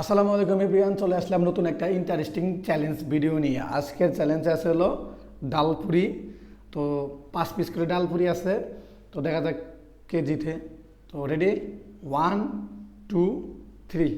আসসালামু আলাইকুম এভরিওয়ান, চলে আসলাম নতুন একটা ইন্টারেস্টিং চ্যালেঞ্জ ভিডিও নিয়ে। আজকের চ্যালেঞ্জ আছে হলো ডালপুরি। তো 5 পিস করে ডালপুরি আছে, তো দেখা যাক কে জিতে। তো রেডি, 1 2 3।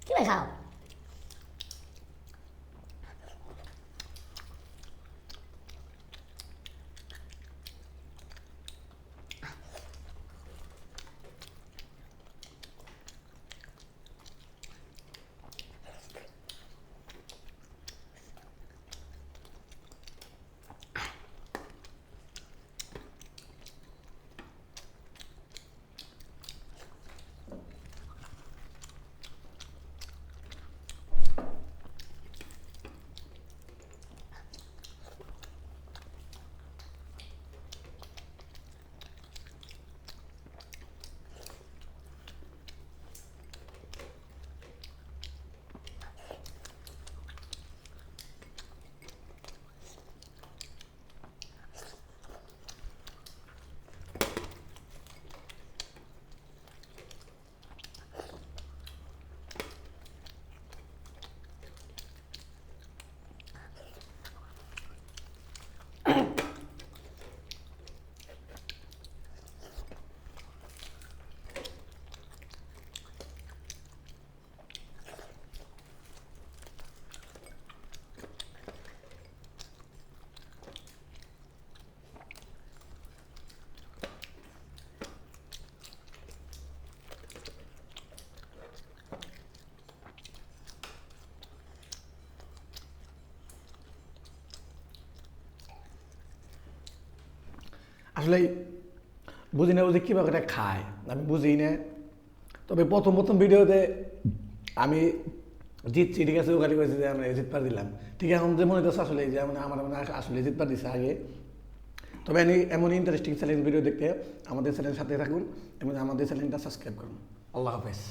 কি করে খাও? আসলে বুঝি না বুঝি কীভাবে এটা খায়, আমি বুঝি না। তবে প্রথম প্রথম ভিডিওতে আমি জিতছি, ঠিক আছে, ওখানে করেছি যে আমরা জিতবার দিলাম। ঠিক এখন যে মনে হচ্ছে আসলে যে আমার মনে আসলে জিতবার দিচ্ছে আগে। তবে আমি এমন ইন্টারেস্টিং চ্যালেঞ্জ ভিডিও দেখতে আমাদের চ্যানেলের সাথে থাকুন এবং আমাদের চ্যানেলটা সাবস্ক্রাইব করুন। আল্লাহ হাফেজ।